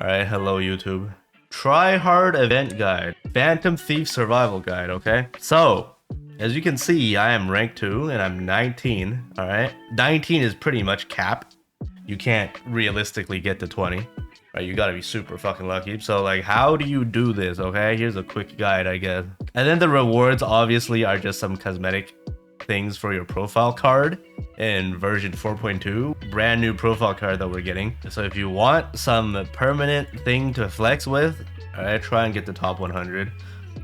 Alright, hello YouTube. Try hard event guide. Phantom Thief survival guide, okay? So, as you can see, I am rank 2 and I'm 19, alright? 19 is pretty much cap. You can't realistically get to 20. Right, you gotta be super fucking lucky. So like, how do you do this, okay? Here's a quick guide, I guess. And then the rewards obviously are just some cosmetic things for your profile card in version 4.2, brand new profile card that we're getting. So if you want some permanent thing to flex with, alright, try and get the top 100.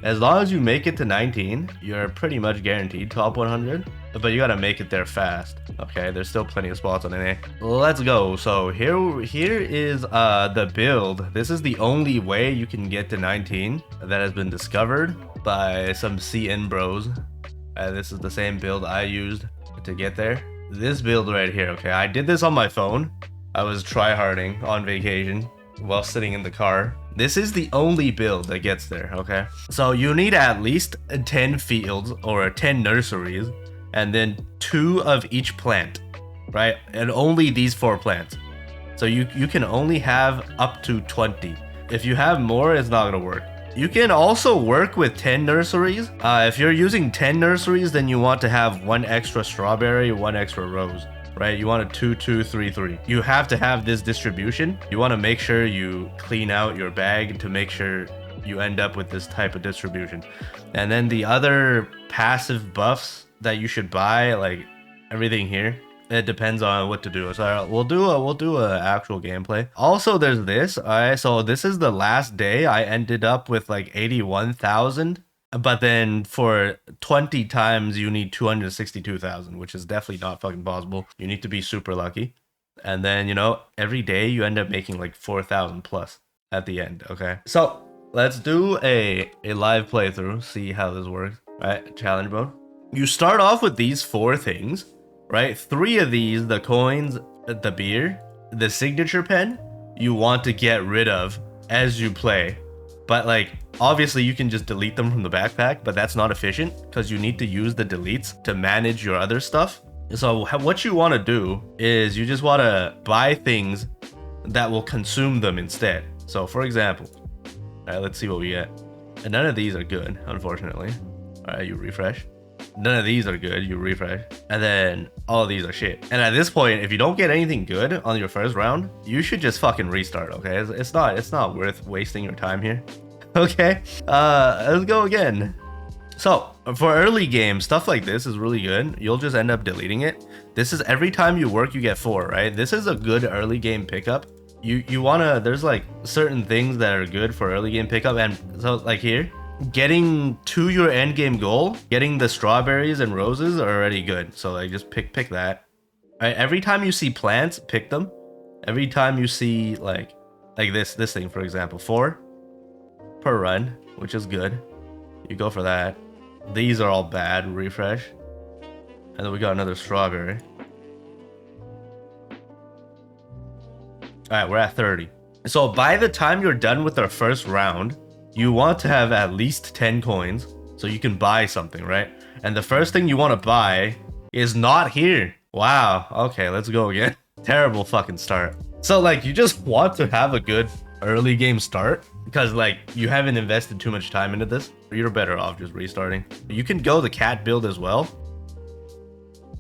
As long as you make it to 19, you're pretty much guaranteed top 100, but you gotta make it there fast. Okay, there's still plenty of spots on NA. Let's go. So here is the build. This is the only way you can get to 19 that has been discovered by some CN bros. This is the same build I used to get there. This build right here, okay, I did this on my phone. I was tryharding on vacation while sitting in the car. This is the only build that gets there, okay? So you need at least 10 fields or 10 nurseries and then 2 of each plant, right? And only these 4 plants. So you can only have up to 20. If you have more, it's not gonna work. You can also work with 10 nurseries. If you're using 10 nurseries, then you want to have 1 extra strawberry, 1 extra rose, right? You want a 2, 2, 3, 3. You have to have this distribution. You want to make sure you clean out your bag to make sure you end up with this type of distribution. And then the other passive buffs that you should buy, like everything here, it depends on what to do. So we'll do a actual gameplay. Also, there's this. All right, so this is the last day. I ended up with like 81,000, but then for 20 times you need 262,000, which is definitely not fucking possible. You need to be super lucky. And then, you know, every day you end up making like 4,000 plus at the end. Okay, so let's do a live playthrough, see how this works. All right, challenge mode. You start off with these 4 things. Right, 3 of these, the coins, the beer, the signature pen, you want to get rid of as you play. But like, obviously you can just delete them from the backpack, but that's not efficient because you need to use the deletes to manage your other stuff. So what you want to do is you just want to buy things that will consume them instead. So for example, all right, let's see what we get. And none of these are good, unfortunately. All right, you refresh. None of these are good, you refresh, and then all of these are shit. And at this point, if you don't get anything good on your first round, you should just fucking restart, okay? It's not worth wasting your time here. Okay, let's go again. So for early game, stuff like this is really good. You'll just end up deleting it. This is every time you work, you get 4, right? This is a good early game pickup. You wanna, there's like certain things that are good for early game pickup, and so like here, getting to your end game goal, getting the strawberries and roses are already good. So like, just pick that. All right, every time you see plants, pick them. Every time you see like this thing, for example, 4 per run, which is good. You go for that. These are all bad. Refresh. And then we got another strawberry. All right, we're at 30. So by the time you're done with our first round, you want to have at least 10 coins so you can buy something, right? And the first thing you want to buy is not here. Wow. Okay, let's go again. Terrible fucking start. So like, you just want to have a good early game start because like you haven't invested too much time into this. You're better off just restarting. You can go the cat build as well.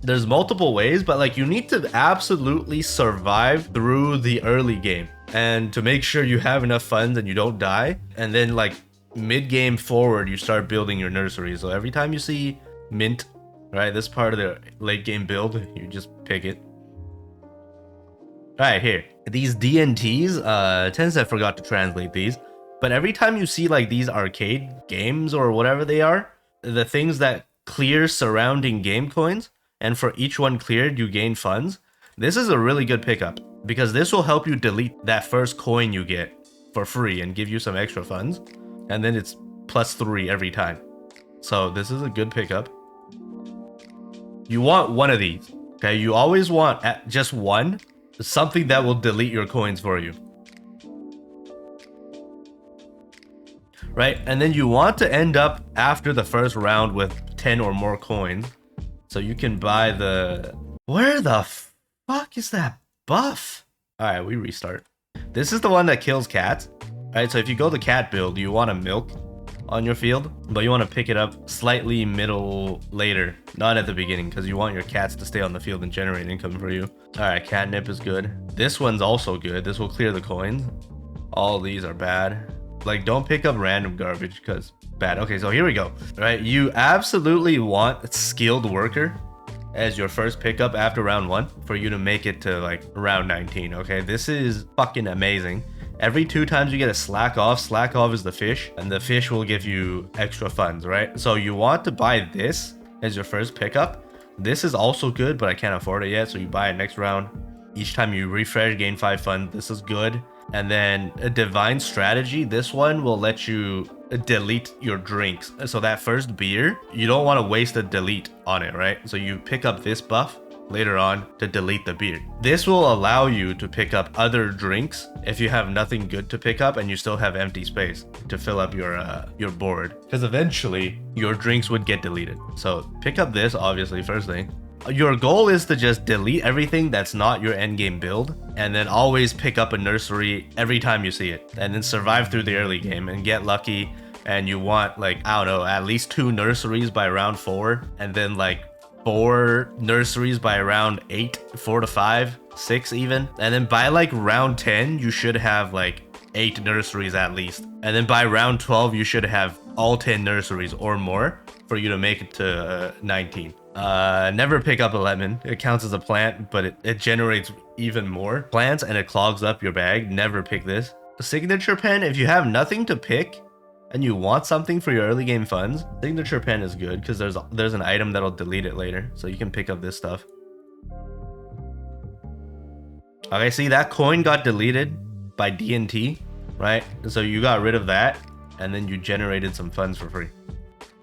There's multiple ways, but like you need to absolutely survive through the early game. And to make sure you have enough funds and you don't die. And then like mid-game forward, you start building your nursery. So every time you see mint, right, this part of the late game build, you just pick it. All right, here. These DNTs, Tencent forgot to translate these. But every time you see like these arcade games or whatever they are, the things that clear surrounding game coins, and for each one cleared, you gain funds. This is a really good pickup because this will help you delete that first coin you get for free and give you some extra funds. And then it's +3 every time. So this is a good pickup. You want 1 of these, okay? You always want just 1, something that will delete your coins for you. Right? And then you want to end up after the first round with 10 or more coins. So you can buy the... Where the fuck is that buff? All right, we restart. This is the one that kills cats, right? So if you go the cat build, you want to milk on your field, but you want to pick it up slightly middle later, not at the beginning, because you want your cats to stay on the field and generate income for you. All right, catnip is good. This one's also good. This will clear the coins. All these are bad. Like, don't pick up random garbage because bad. Okay, so here we go. All right, you absolutely want skilled worker as your first pickup after round 1 for you to make it to like round 19. Okay, this is fucking amazing. Every 2 times you get a slack off is the fish, and the fish will give you extra funds, right? So you want to buy this as your first pickup. This is also good, but I can't afford it yet, so you buy it next round. Each time you refresh, gain 5 funds. This is good. And then a divine strategy. This one will let you delete your drinks. So that first beer, you don't want to waste a delete on it, right? So you pick up this buff later on to delete the beer. This will allow you to pick up other drinks if you have nothing good to pick up and you still have empty space to fill up your board, because eventually your drinks would get deleted. So pick up this, obviously, first thing. Your goal is to just delete everything that's not your endgame build, and then always pick up a nursery every time you see it, and then survive through the early game and get lucky. And you want, like, I don't know, at least 2 nurseries by round 4, and then like 4 nurseries by round 8, 4 to 5, 6 even. And then by like round 10, you should have like 8 nurseries at least. And then by round 12, you should have all 10 nurseries or more for you to make it to 19. Never pick up a lemon. It counts as a plant, but it generates even more plants and it clogs up your bag. Never pick this. A signature pen, if you have nothing to pick and you want something for your early game funds, signature pen is good because there's an item that'll delete it later, so you can pick up this stuff. Okay, see, that coin got deleted by DNT, right? So you got rid of that and then you generated some funds for free.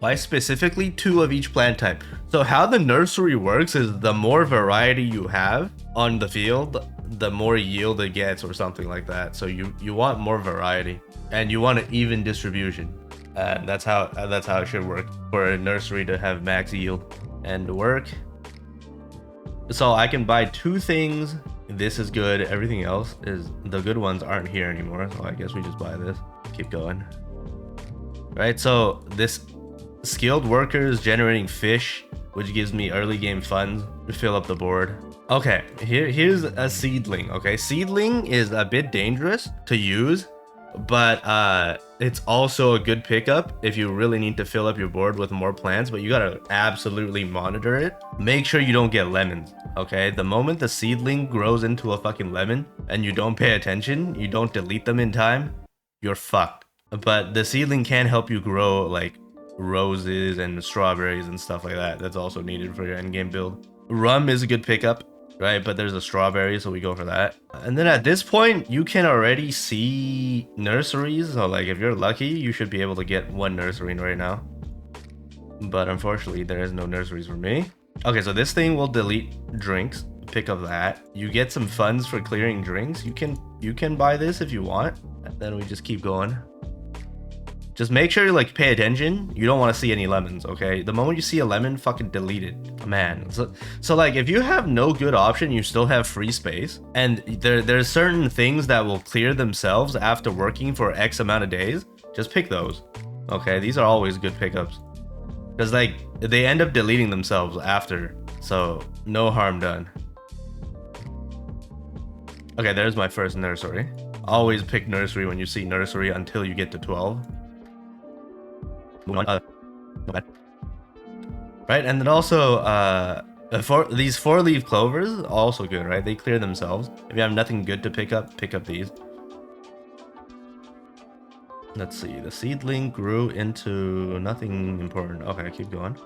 Buy specifically 2 of each plant type. So how the nursery works is the more variety you have on the field, the more yield it gets, or something like that. So you want more variety and you want an even distribution. That's how it should work for a nursery to have max yield and work. So I can buy 2 things. This is good. Everything else is, the good ones aren't here anymore. So I guess we just buy this. Keep going. Right, so this skilled workers generating fish, which gives me early game funds to fill up the board. Okay, here's a seedling. Okay, seedling is a bit dangerous to use, but it's also a good pickup if you really need to fill up your board with more plants, but you gotta absolutely monitor it. Make sure you don't get lemons, okay? The moment the seedling grows into a fucking lemon and you don't pay attention, you don't delete them in time, you're fucked. But the seedling can help you grow like roses and strawberries and stuff like that. That's also needed for your endgame build. Rum is a good pickup, right? But there's a strawberry, so we go for that. And then at this point, you can already see nurseries. So like if you're lucky, you should be able to get 1 nursery right now. But unfortunately, there is no nurseries for me. Okay, so this thing will delete drinks. Pick up that. You get some funds for clearing drinks. You can buy this if you want. And then we just keep going. Just make sure you like pay attention. You don't want to see any lemons, okay? The moment you see a lemon, fucking delete it, man. So like if you have no good option, you still have free space, and there's certain things that will clear themselves after working for X amount of days. Just pick those, okay? These are always good pickups because like they end up deleting themselves after, so no harm done. Okay, there's my first nursery. Always pick nursery when you see nursery until you get to 12. Moving on. No bad. Right, and then also for these 4-leaf clovers, also good, right? They clear themselves. If you have nothing good to pick up these. Let's see, the seedling grew into nothing important. Okay, keep going.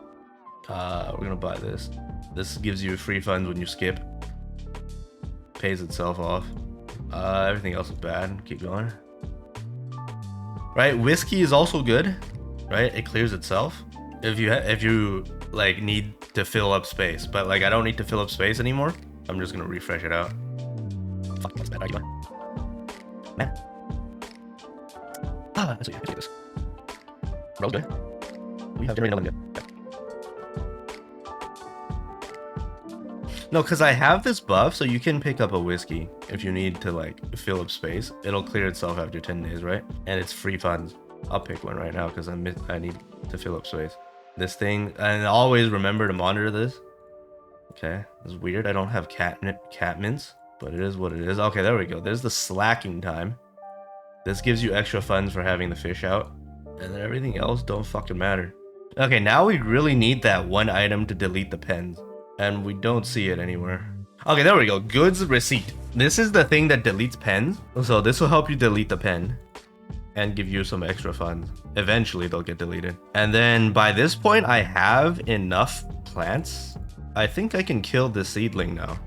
We're gonna buy this. This gives you free funds when you skip. Pays itself off. Everything else is bad. Keep going. Right, whiskey is also good. Right, it clears itself if you like need to fill up space, but like I don't need to fill up space anymore. I'm just gonna refresh it out. Fuck, that's bad. How you doing, man? That's what you have to do. Rose good. We have generated good. No, because I have this buff, so you can pick up a whiskey if you need to like fill up space. It'll clear itself after 10 days, right? And it's free funds. I'll pick one right now because I need to fill up space. This thing, and always remember to monitor this. Okay, it's weird. I don't have cat mints, but it is what it is. Okay, there we go. There's the slacking time. This gives you extra funds for having the fish out, and then everything else don't fucking matter. Okay, now we really need that one item to delete the pens, and we don't see it anywhere. Okay, there we go. Goods receipt. This is the thing that deletes pens, so this will help you delete the pen and give you some extra funds. Eventually they'll get deleted. And then by this point I have enough plants. I think I can kill the seedling now.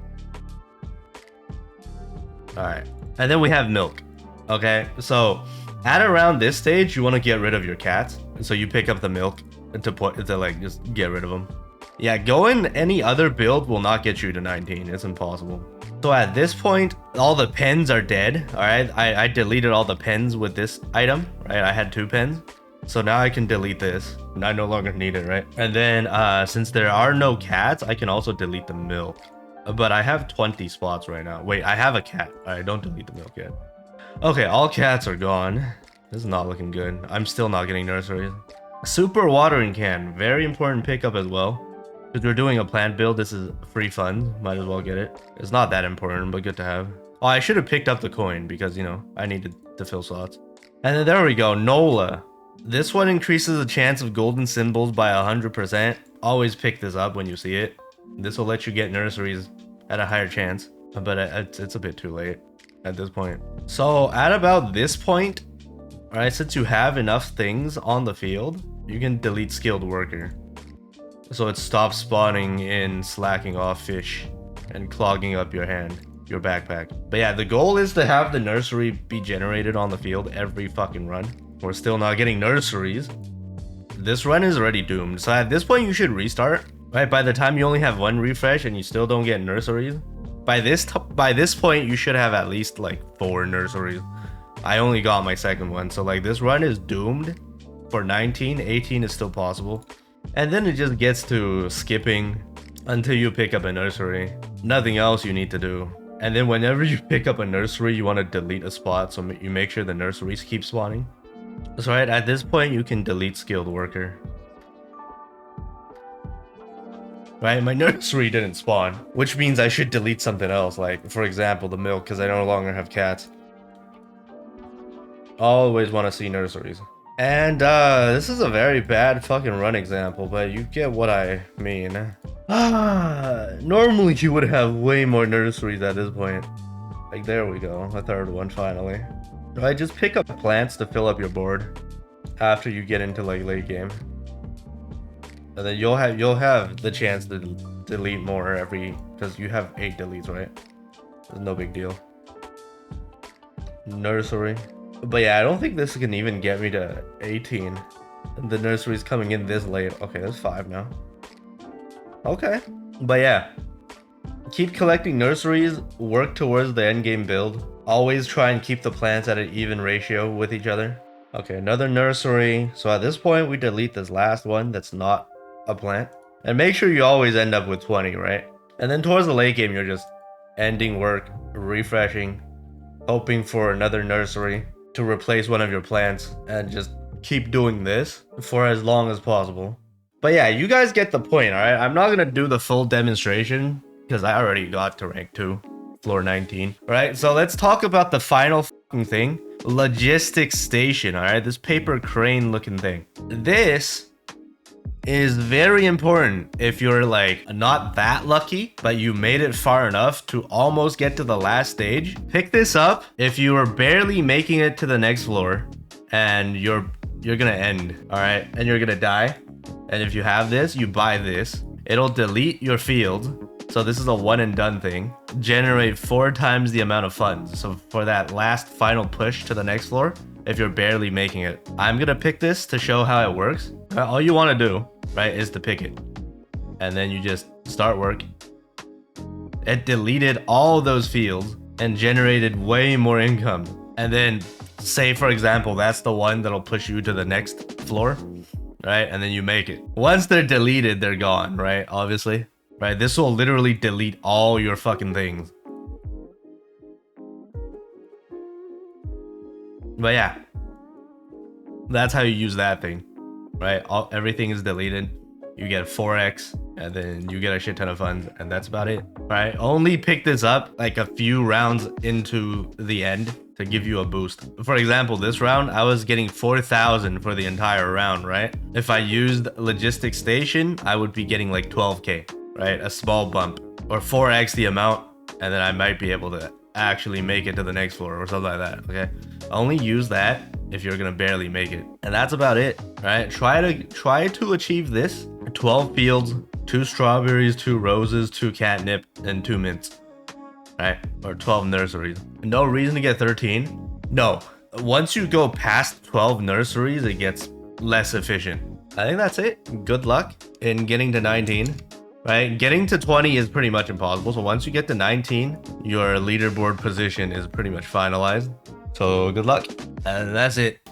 All right, and then we have milk. Okay, so at around this stage you want to get rid of your cats, so you pick up the milk to like just get rid of them. Yeah, going any other build will not get you to 19. It's impossible. So at this point, all the pens are dead. All right, I deleted all the pens with this item, right? I had 2 pens. So now I can delete this. I no longer need it, right? And then since there are no cats, I can also delete the milk. But I have 20 spots right now. Wait, I have a cat. All right, don't delete the milk yet. Okay, all cats are gone. This is not looking good. I'm still not getting nurseries. Super watering can, very important pickup as well. Because we're doing a plant build, this is free fun. Might as well get it. It's not that important, but good to have. Oh, I should have picked up the coin because, you know, I needed to fill slots. And then there we go, NOLA. This one increases the chance of golden symbols by 100%. Always pick this up when you see it. This will let you get nurseries at a higher chance. But it's a bit too late at this point. So at about this point, alright, since you have enough things on the field, you can delete skilled worker. So it stops spawning in slacking off fish and clogging up your backpack. But yeah, the goal is to have the nursery be generated on the field every fucking run. We're still not getting nurseries. This run is already doomed. So at this point you should restart. Right, by the time you only have 1 refresh and you still don't get nurseries, by this point you should have at least like 4 nurseries. I only got my second one, so like this run is doomed for 19. 18 is still possible. And then it just gets to skipping until you pick up a nursery. Nothing else you need to do. And then whenever you pick up a nursery, you want to delete a spot so you make sure the nurseries keep spawning. So right at this point, you can delete skilled worker. Right, my nursery didn't spawn, which means I should delete something else, like for example the milk, because I no longer have cats. Always want to see nurseries. And this is a very bad fucking run example, but you get what I mean. Normally you would have way more nurseries at this point. Like there we go, a third one finally. Right, just pick up plants to fill up your board after you get into like late game. And then you'll have the chance to delete more because you have 8 deletes, right? It's no big deal. Nursery. But yeah, I don't think this can even get me to 18. The nursery's coming in this late. Okay, there's 5 now. Okay. But yeah, keep collecting nurseries, work towards the endgame build. Always try and keep the plants at an even ratio with each other. Okay, another nursery. So at this point, we delete this last one that's not a plant. And make sure you always end up with 20, right? And then towards the late game, you're just ending work, refreshing, hoping for another nursery to replace one of your plants, and just keep doing this for as long as possible. But yeah, you guys get the point, all right? I'm not gonna do the full demonstration because I already got to rank 2, floor 19. All right, so let's talk about the final fucking thing. Logistic station, all right? This paper crane looking thing. This is very important if you're like not that lucky, but you made it far enough to almost get to the last stage. Pick this up if you are barely making it to the next floor and you're gonna end, all right, and you're gonna die. And if you have this, you buy this. It'll delete your field. So this is a one and done thing. Generate 4 times the amount of funds. So for that last final push to the next floor, if you're barely making it. I'm gonna pick this to show how it works. All you wanna do, right, is to pick it. And then you just start work. It deleted all those fields and generated way more income. And then say, for example, that's the one that'll push you to the next floor, right? And then you make it. Once they're deleted, they're gone, right? Obviously. right? This will literally delete all your fucking things. But yeah, that's how you use that thing, right? Everything is deleted. You get 4x, and then you get a shit ton of funds, and that's about it, right? Only pick this up like a few rounds into the end to give you a boost. For example, this round, I was getting 4,000 for the entire round, right? If I used Logistic Station, I would be getting like 12K, right? A small bump, or 4x the amount, and then I might be able to actually make it to the next floor or something like that, okay? Only use that if you're gonna barely make it. And that's about it, right? Try to achieve this. 12 fields, 2 strawberries, 2 roses, 2 catnip, and 2 mints, right? Or 12 nurseries. No reason to get 13. No, once you go past 12 nurseries, it gets less efficient. I think that's it. Good luck in getting to 19. Right, getting to 20 is pretty much impossible. So once you get to 19, your leaderboard position is pretty much finalized. So good luck. And that's it.